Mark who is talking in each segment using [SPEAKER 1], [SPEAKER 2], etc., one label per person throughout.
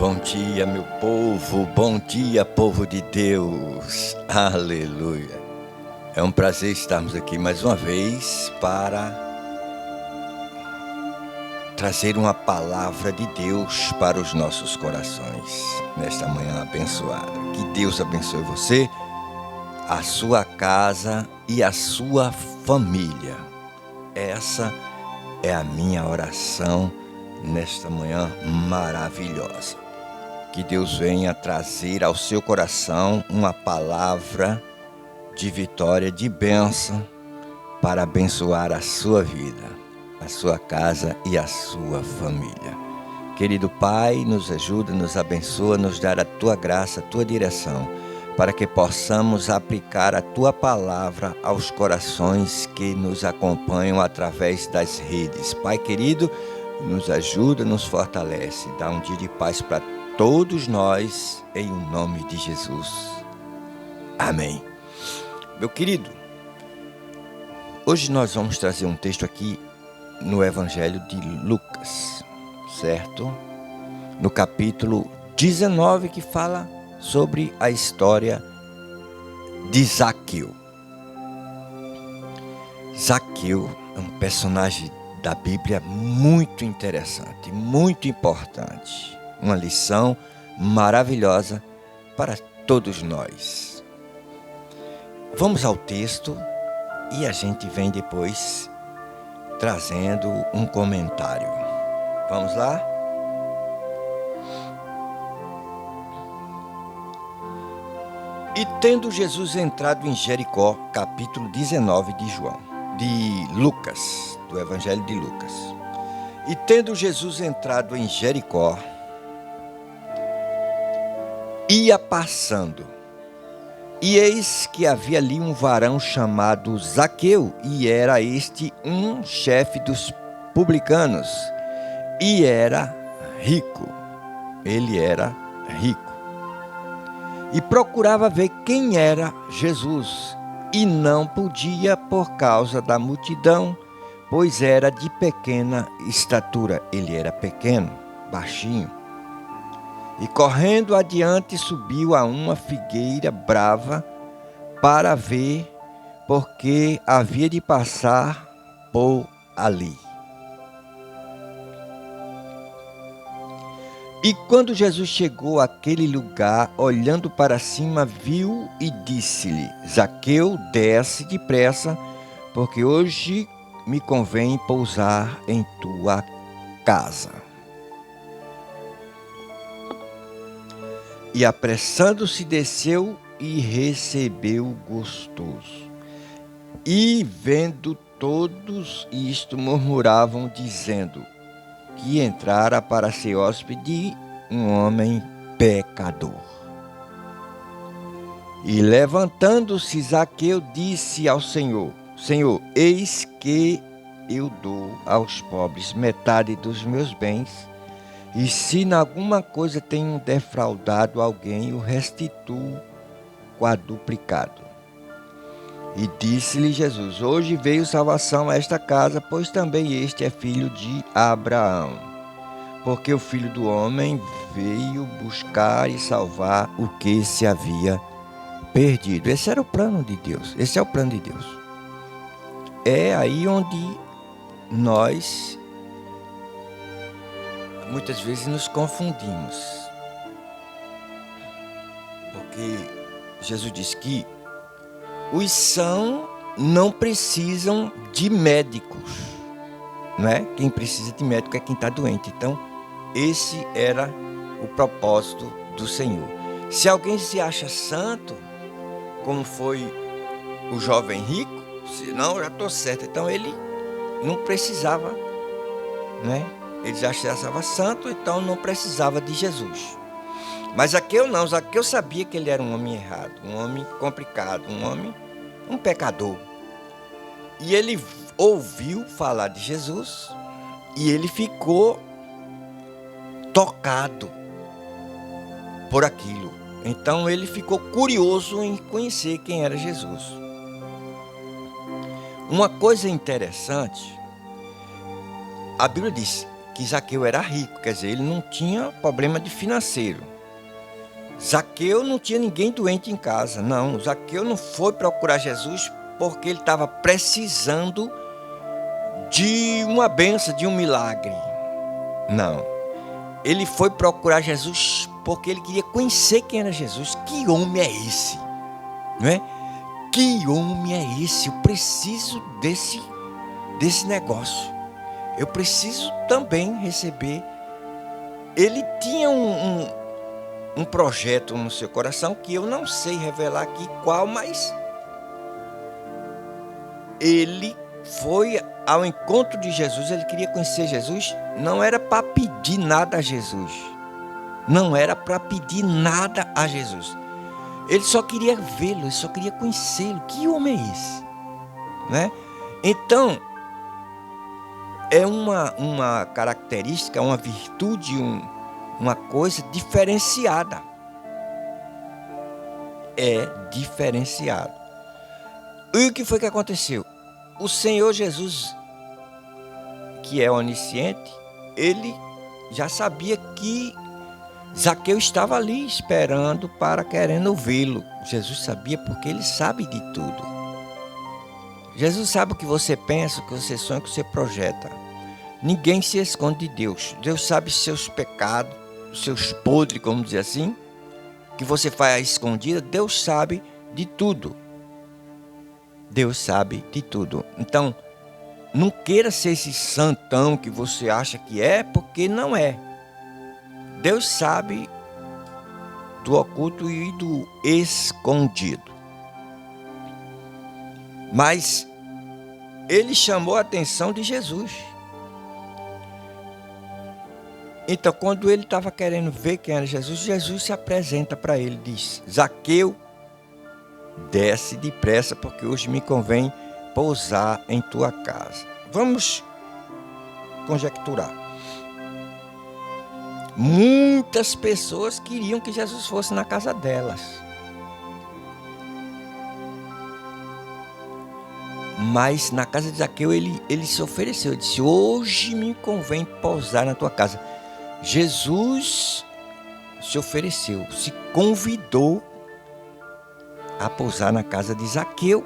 [SPEAKER 1] Bom dia, meu povo, bom dia, povo de Deus, aleluia. É um prazer estarmos aqui mais uma vez para trazer uma palavra de Deus para os nossos corações, nesta manhã abençoada. Que Deus abençoe você, a sua casa e a sua família. Essa é a minha oração nesta manhã maravilhosa. Que Deus venha trazer ao seu coração uma palavra de vitória, de bênção, para abençoar a sua vida, a sua casa e a sua família. Querido Pai, nos ajuda, nos abençoa, nos dá a Tua graça, a Tua direção, para que possamos aplicar a Tua palavra aos corações que nos acompanham através das redes. Pai querido, nos ajuda, nos fortalece, dá um dia de paz para todos nós, em nome de Jesus. Amém. Meu querido, hoje nós vamos trazer um texto aqui no Evangelho de Lucas, certo? No capítulo 19, que fala sobre a história de Zaqueu. Zaqueu é um personagem da Bíblia muito interessante, muito importante. Uma lição maravilhosa para todos nós. Vamos ao texto e a gente vem depois trazendo um comentário. Vamos lá? E tendo Jesus entrado em Jericó, capítulo 19 de Lucas, do Evangelho de Lucas. E tendo Jesus entrado em Jericó, ia passando, e eis que havia ali um varão chamado Zaqueu, e era este um chefe dos publicanos, e era rico. Ele era rico. E procurava ver quem era Jesus, e não podia por causa da multidão, pois era de pequena estatura. Ele era pequeno, baixinho. E correndo adiante subiu a uma figueira brava para ver, porque havia de passar por ali. E quando Jesus chegou àquele lugar, olhando para cima, viu e disse-lhe: Zaqueu, desce depressa, porque hoje me convém pousar em tua casa. E apressando-se desceu e recebeu gostoso. E vendo todos isto, murmuravam, dizendo que entrara para ser hóspede um homem pecador. E levantando-se Zaqueu, disse ao Senhor: Senhor, eis que eu dou aos pobres metade dos meus bens, e se em alguma coisa tenho defraudado alguém, o restituo quadruplicado. E disse-lhe Jesus: hoje veio salvação a esta casa, pois também este é filho de Abraão. Porque o Filho do Homem veio buscar e salvar o que se havia perdido. Esse era o plano de Deus. Esse é o plano de Deus. É aí onde nós muitas vezes nos confundimos. Porque Jesus disse que os sãos não precisam de médicos, não é? Quem precisa de médico é quem está doente. Então, esse era o propósito do Senhor. Se alguém se acha santo, como foi o jovem rico, se não, já estou certo. Então, ele não precisava, né? Ele já se achava santo, então não precisava de Jesus. Mas Zaqueu não, Zaqueu sabia que ele era um homem errado, um homem complicado, um pecador. E ele ouviu falar de Jesus e ele ficou tocado por aquilo. Então ele ficou curioso em conhecer quem era Jesus. Uma coisa interessante, a Bíblia diz: que Zaqueu era rico, quer dizer, ele não tinha problema de financeiro. Zaqueu não tinha ninguém doente em casa, não. Zaqueu não foi procurar Jesus porque ele estava precisando de uma bênção, de um milagre. Não. Ele foi procurar Jesus porque ele queria conhecer quem era Jesus. Que homem é esse? Não é? Que homem é esse? Eu preciso desse negócio. Eu preciso também receber. Ele tinha um projeto no seu coração que eu não sei revelar aqui qual, mas ele foi ao encontro de Jesus. Ele queria conhecer Jesus. Não era para pedir nada a Jesus. Não era para pedir nada a Jesus. Ele só queria vê-lo, ele só queria conhecê-lo. Que homem é esse? Né? Então, é uma característica, uma virtude, uma coisa diferenciada. É diferenciado. E o que foi que aconteceu? O Senhor Jesus, que é onisciente, ele já sabia que Zaqueu estava ali esperando querendo vê-lo. Jesus sabia porque ele sabe de tudo. Jesus sabe o que você pensa, o que você sonha, o que você projeta. Ninguém se esconde de Deus. Deus sabe seus pecados, seus podres, como dizer assim, que você faz à escondida. Deus sabe de tudo. Deus sabe de tudo. Então, não queira ser esse santão que você acha que é, porque não é. Deus sabe do oculto e do escondido. Mas ele chamou a atenção de Jesus. Então, quando ele estava querendo ver quem era Jesus, Jesus se apresenta para ele e diz: Zaqueu, desce depressa, porque hoje me convém pousar em tua casa. Vamos conjecturar. Muitas pessoas queriam que Jesus fosse na casa delas. Mas na casa de Zaqueu ele se ofereceu, disse: hoje me convém pousar na tua casa. Jesus se ofereceu, se convidou a pousar na casa de Zaqueu.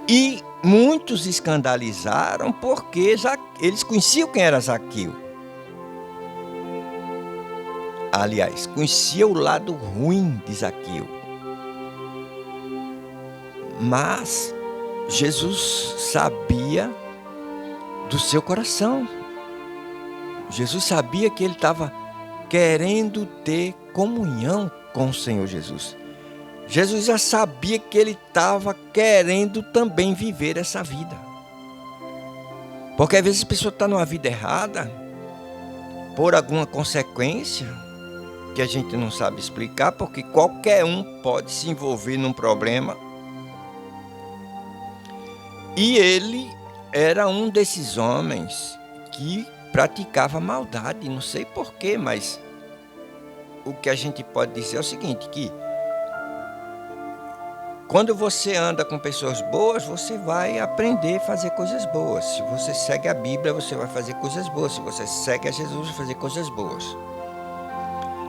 [SPEAKER 1] E muitos escandalizaram porque eles conheciam quem era Zaqueu. Aliás, conhecia o lado ruim de Zaqueu. Mas Jesus sabia do seu coração. Jesus sabia que ele estava querendo ter comunhão com o Senhor Jesus. Jesus já sabia que ele estava querendo também viver essa vida. Porque às vezes a pessoa está numa vida errada, por alguma consequência, que a gente não sabe explicar, porque qualquer um pode se envolver num problema. E ele era um desses homens que praticava maldade, não sei porquê, mas o que a gente pode dizer é o seguinte, que quando você anda com pessoas boas, você vai aprender a fazer coisas boas. Se você segue a Bíblia, você vai fazer coisas boas. Se você segue a Jesus, vai fazer coisas boas.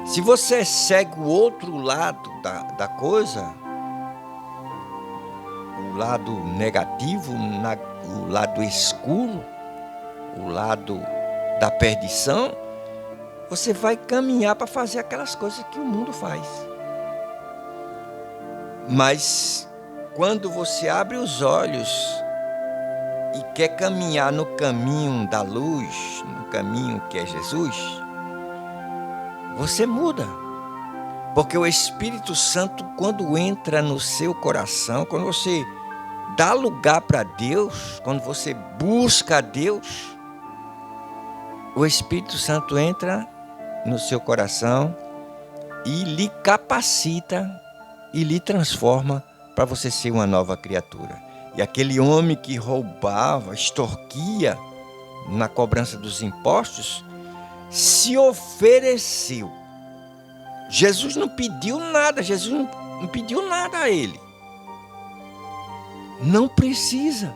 [SPEAKER 1] Se você segue o outro lado da coisa, o lado negativo, o lado escuro, o lado da perdição, você vai caminhar para fazer aquelas coisas que o mundo faz. Mas quando você abre os olhos e quer caminhar no caminho da luz, no caminho que é Jesus, você muda. Porque o Espírito Santo, quando entra no seu coração, quando você dá lugar para Deus, quando você busca a Deus, o Espírito Santo entra no seu coração e lhe capacita e lhe transforma para você ser uma nova criatura. E aquele homem que roubava, extorquia na cobrança dos impostos, se ofereceu. Jesus não pediu nada, Jesus não pediu nada a ele. Não precisa,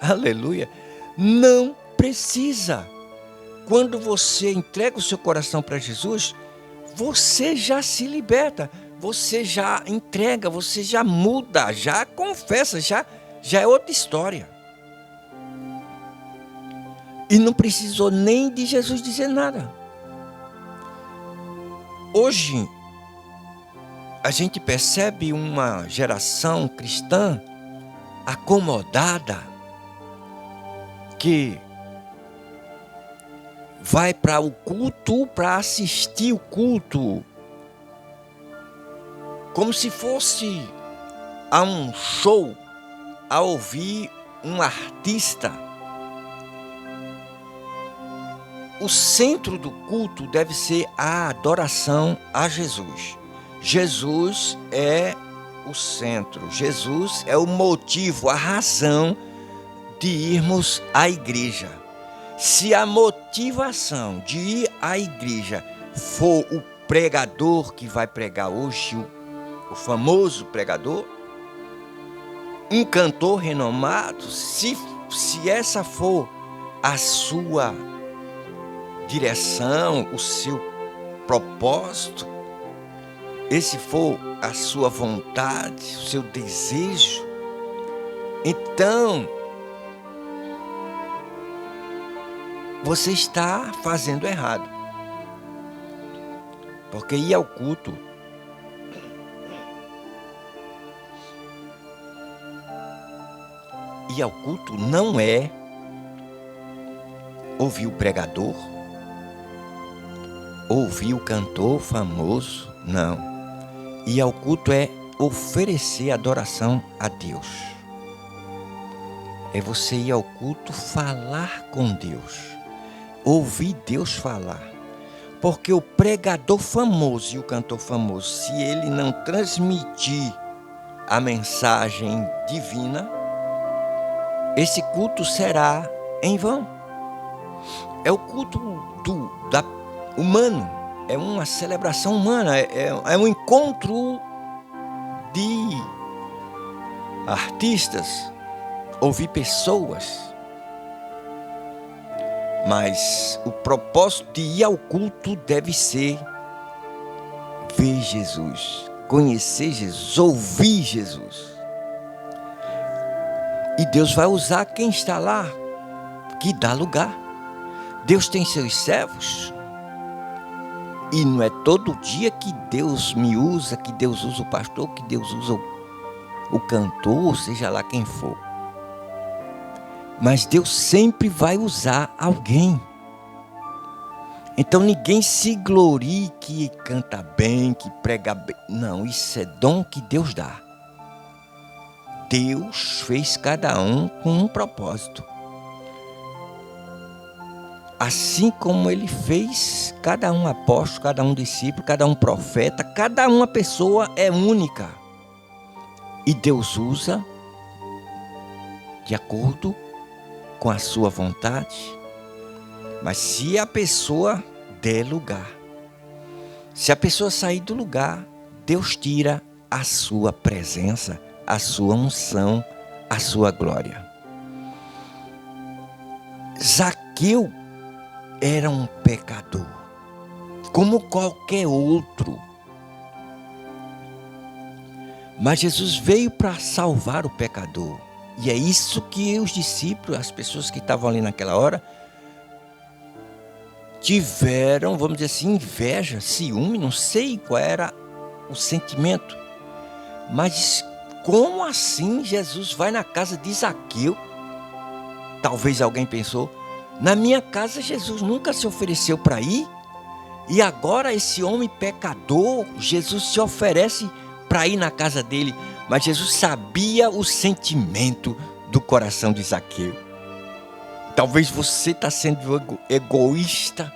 [SPEAKER 1] aleluia, não precisa. Quando você entrega o seu coração para Jesus, você já se liberta, você já entrega, você já muda, já confessa, já é outra história. E não precisou nem de Jesus dizer nada. Hoje, a gente percebe uma geração cristã acomodada que vai para o culto para assistir o culto, como se fosse a um show, a ouvir um artista. O centro do culto deve ser a adoração a Jesus. Jesus é o centro, Jesus é o motivo, a razão de irmos à igreja. Se a motivação de ir à igreja for o pregador que vai pregar hoje, o famoso pregador, um cantor renomado, se essa for a sua direção, o seu propósito, esse for a sua vontade, o seu desejo, então você está fazendo errado. Porque ir ao culto não é ouvir o pregador, ouvir o cantor famoso, não. Ir ao culto é oferecer adoração a Deus. É você ir ao culto falar com Deus, ouvir Deus falar. Porque o pregador famoso e o cantor famoso, se ele não transmitir a mensagem divina, esse culto será em vão. É o culto humano, é uma celebração humana, é um encontro de artistas, ouvir pessoas. Mas o propósito de ir ao culto deve ser ver Jesus, conhecer Jesus, ouvir Jesus. E Deus vai usar quem está lá, que dá lugar. Deus tem seus servos. E não é todo dia que Deus me usa, que Deus usa o pastor, que Deus usa o cantor, seja lá quem for. Mas Deus sempre vai usar alguém. Então ninguém se glorie que canta bem, que prega bem. Não, isso é dom que Deus dá. Deus fez cada um com um propósito. Assim como Ele fez cada um apóstolo, cada um discípulo, cada um profeta, cada uma pessoa é única. E Deus usa de acordo com a sua vontade. Mas se a pessoa der lugar, se a pessoa sair do lugar, Deus tira a sua presença, a sua unção, a sua glória. Zaqueu era um pecador, como qualquer outro. Mas Jesus veio para salvar o pecador. E é isso que os discípulos, as pessoas que estavam ali naquela hora, tiveram, vamos dizer assim, inveja, ciúme, não sei qual era o sentimento. Mas como assim Jesus vai na casa de Zaqueu? Talvez alguém pensou, na minha casa Jesus nunca se ofereceu para ir, e agora esse homem pecador, Jesus se oferece para ir na casa dele. Mas Jesus sabia o sentimento do coração de Zaqueu. Talvez você está sendo egoísta,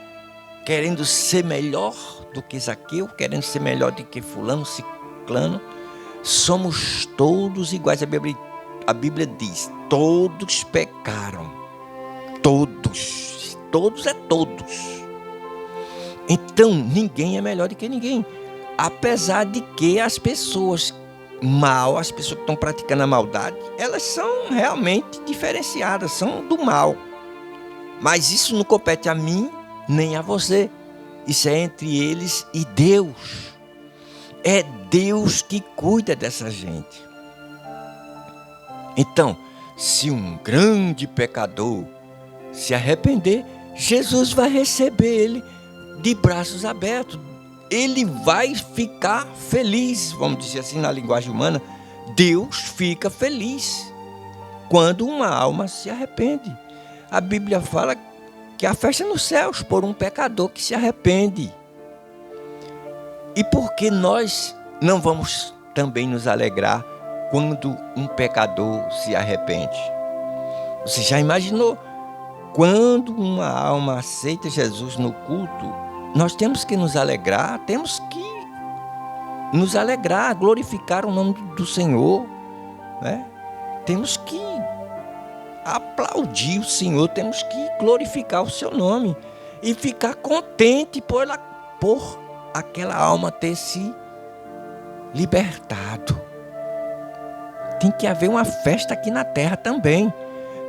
[SPEAKER 1] querendo ser melhor do que Zaqueu, querendo ser melhor do que fulano, ciclano. Somos todos iguais. A Bíblia diz, todos pecaram. Todos é todos. Então, ninguém é melhor do que ninguém. Apesar de que as pessoas as pessoas que estão praticando a maldade, elas são realmente diferenciadas, são do mal. Mas isso não compete a mim nem a você. Isso é entre eles e Deus. É Deus que cuida dessa gente. Então, se um grande pecador se arrepender, Jesus vai receber ele de braços abertos. Ele vai ficar feliz, vamos dizer assim na linguagem humana. Deus fica feliz quando uma alma se arrepende. A Bíblia fala que a festa é nos céus por um pecador que se arrepende. E por que nós não vamos também nos alegrar quando um pecador se arrepende? Você já imaginou? Quando uma alma aceita Jesus no culto, nós temos que nos alegrar, glorificar o nome do Senhor, né? Temos que aplaudir o Senhor, temos que glorificar o seu nome e ficar contente por aquela alma ter se libertado. Tem que haver uma festa aqui na terra também,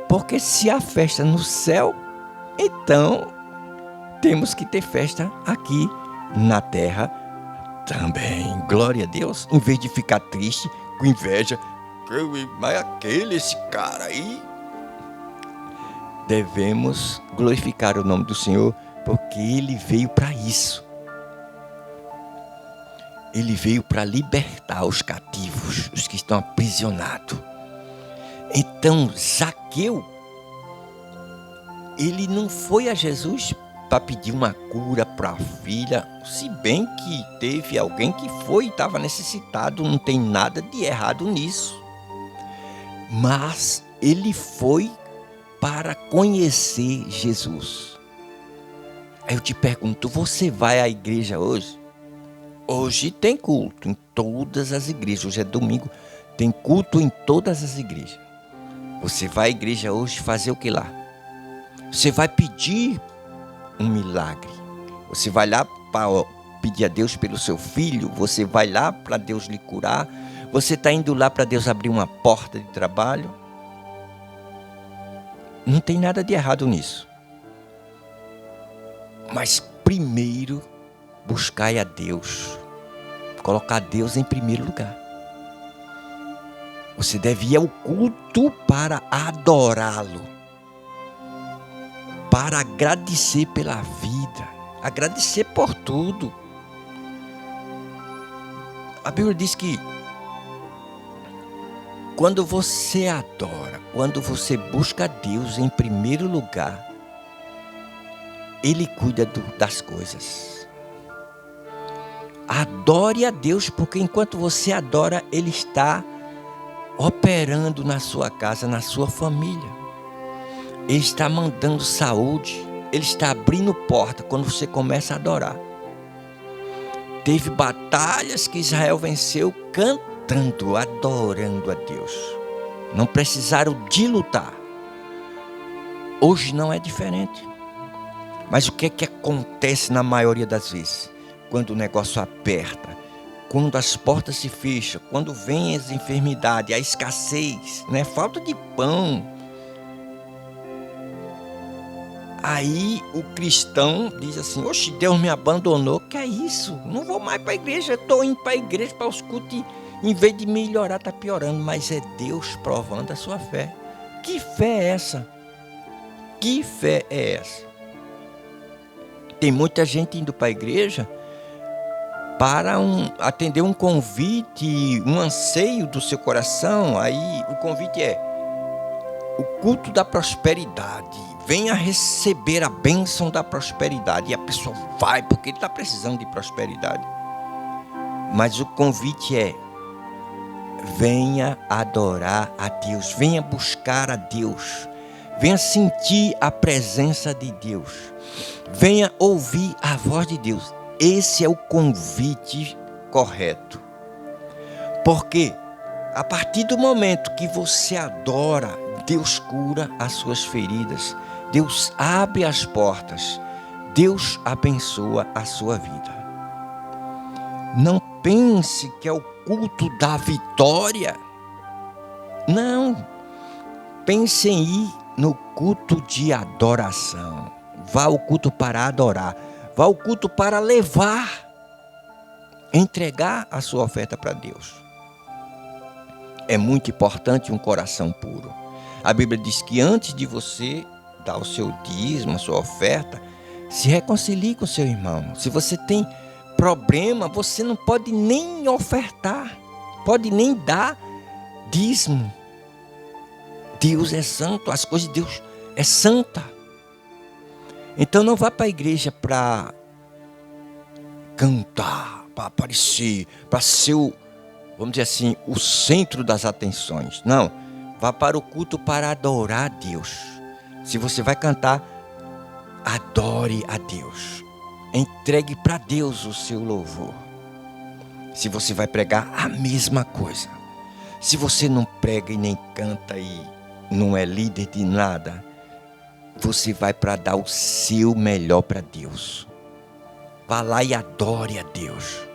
[SPEAKER 1] porque se há festa no céu, então temos que ter festa aqui na terra também. Glória a Deus. Em vez de ficar triste, com inveja, mas esse cara aí. Devemos glorificar o nome do Senhor, porque Ele veio para isso. Ele veio para libertar os cativos, os que estão aprisionados. Então, Zaqueu, ele não foi a Jesus para pedir uma cura para a filha, se bem que teve alguém que foi e estava necessitado, não tem nada de errado nisso. Mas ele foi para conhecer Jesus. Aí eu te pergunto, você vai à igreja hoje? Hoje tem culto em todas as igrejas. Hoje é domingo, tem culto em todas as igrejas. Você vai à igreja hoje fazer o que lá? Você vai pedir um milagre. Você vai lá para pedir a Deus pelo seu filho. Você vai lá para Deus lhe curar. Você está indo lá para Deus abrir uma porta de trabalho. Não tem nada de errado nisso. Mas primeiro, buscai a Deus. Colocar Deus em primeiro lugar. Você deve ir ao culto para adorá-lo. Para agradecer pela vida. Agradecer por tudo. A Bíblia diz que quando você adora, quando você busca Deus em primeiro lugar, Ele cuida das coisas. Adore a Deus, porque enquanto você adora, Ele está operando na sua casa, na sua família. Ele está mandando saúde, Ele está abrindo porta quando você começa a adorar. Teve batalhas que Israel venceu cantando, adorando a Deus. Não precisaram de lutar. Hoje não é diferente. Mas o que é que acontece na maioria das vezes? Quando o negócio aperta, quando as portas se fecham, quando vem as enfermidades, a escassez, né? Falta de pão. Aí o cristão diz assim, oxe, Deus me abandonou, que é isso? Não vou mais para a igreja, estou indo para a igreja, para os cultos, em vez de melhorar, está piorando. Mas é Deus provando a sua fé. Que fé é essa? Que fé é essa? Tem muita gente indo para a igreja para atender um convite, um anseio do seu coração. Aí o convite é o culto da prosperidade. Venha receber a bênção da prosperidade. E a pessoa vai porque ele está precisando de prosperidade. Mas o convite é: venha adorar a Deus, venha buscar a Deus, venha sentir a presença de Deus, venha ouvir a voz de Deus. Esse é o convite correto. Porque a partir do momento que você adora, Deus cura as suas feridas, Deus abre as portas, Deus abençoa a sua vida. Não pense que é o culto da vitória. Não. Pense em ir no culto de adoração. Vá ao culto para adorar. Vá ao culto para levar, entregar a sua oferta para Deus. É muito importante um coração puro. A Bíblia diz que antes de você dar o seu dízimo, a sua oferta, se reconcilie com seu irmão. Se você tem problema, você não pode nem ofertar, pode nem dar dízimo. Deus é santo, as coisas de Deus é santa. Então não vá para a igreja para cantar, para aparecer, para ser vamos dizer assim, o centro das atenções. Não, vá para o culto para adorar a Deus. Se você vai cantar, adore a Deus. Entregue para Deus o seu louvor. Se você vai pregar, a mesma coisa. Se você não prega e nem canta e não é líder de nada, você vai para dar o seu melhor para Deus. Vá lá e adore a Deus.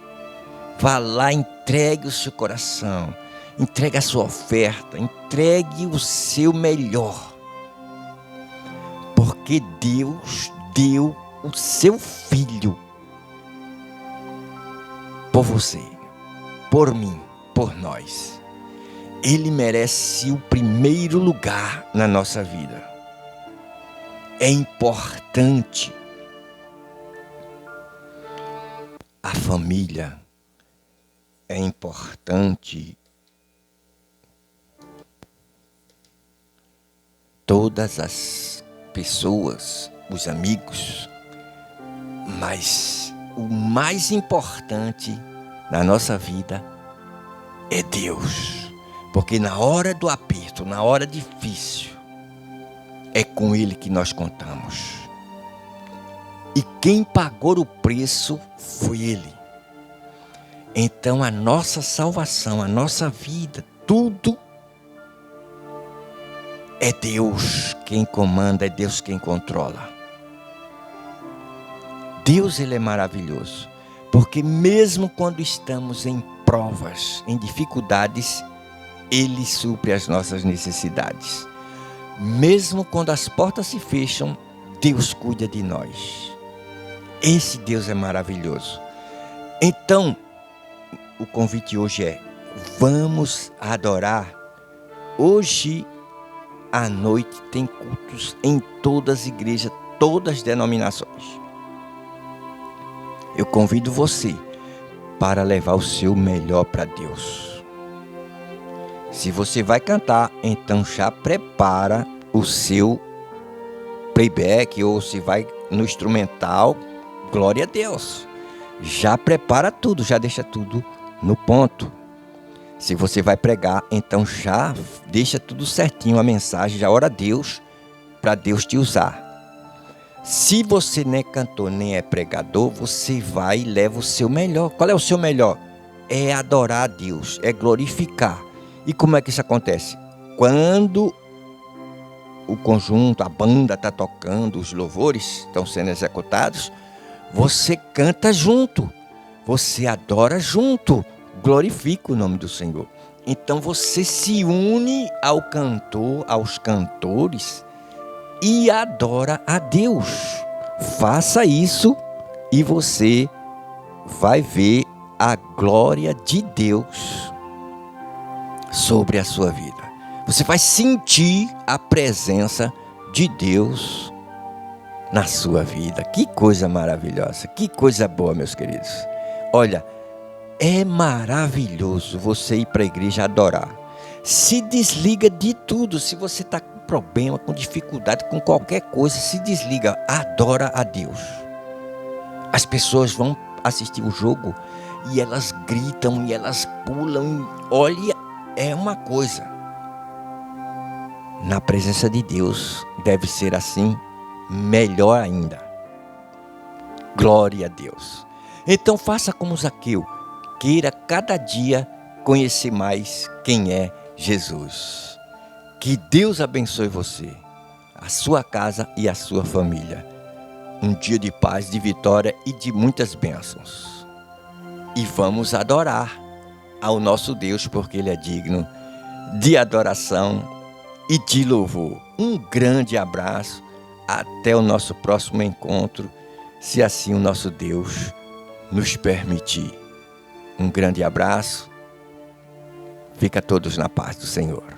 [SPEAKER 1] Vá lá, entregue o seu coração, entregue a sua oferta, entregue o seu melhor. Porque Deus deu o seu Filho por você, por mim, por nós. Ele merece o primeiro lugar na nossa vida. É importante a família. É importante todas as pessoas, os amigos, mas o mais importante na nossa vida é Deus, porque na hora do aperto, na hora difícil, é com Ele que nós contamos. E quem pagou o preço foi Ele. Então a nossa salvação, a nossa vida, tudo é Deus quem comanda, é Deus quem controla. Deus, Ele é maravilhoso, porque mesmo quando estamos em provas, em dificuldades, Ele supre as nossas necessidades. Mesmo quando as portas se fecham, Deus cuida de nós. Esse Deus é maravilhoso. Então, o convite hoje é: vamos adorar. Hoje à noite tem cultos em todas as igrejas, todas as denominações. Eu convido você para levar o seu melhor para Deus. Se você vai cantar, então já prepara o seu playback, ou se vai no instrumental, glória a Deus. Já prepara tudo, já deixa tudo no ponto. Se você vai pregar, então já deixa tudo certinho, a mensagem, já ora a Deus, para Deus te usar. Se você nem é cantor, nem é pregador, você vai e leva o seu melhor. Qual é o seu melhor? É adorar a Deus, é glorificar. E como é que isso acontece? Quando o conjunto, a banda está tocando, os louvores estão sendo executados, você canta junto, você adora junto, glorifica o nome do Senhor. Então você se une ao cantor, aos cantores e adora a Deus. Faça isso e você vai ver a glória de Deus sobre a sua vida. Você vai sentir a presença de Deus na sua vida. Que coisa maravilhosa, que coisa boa, meus queridos. Olha, é maravilhoso você ir para a igreja adorar. Se desliga de tudo. Se você está com problema, com dificuldade, com qualquer coisa, se desliga, adora a Deus. As pessoas vão assistir o jogo e elas gritam e elas pulam. Olha, é uma coisa. Na presença de Deus deve ser assim, melhor ainda. Glória a Deus. Então faça como Zaqueu, queira cada dia conhecer mais quem é Jesus. Que Deus abençoe você, a sua casa e a sua família. Um dia de paz, de vitória e de muitas bênçãos. E vamos adorar ao nosso Deus, porque Ele é digno de adoração e de louvor. Um grande abraço. Até o nosso próximo encontro, se assim o nosso Deus nos permitir. Um grande abraço. Fica todos na paz do Senhor.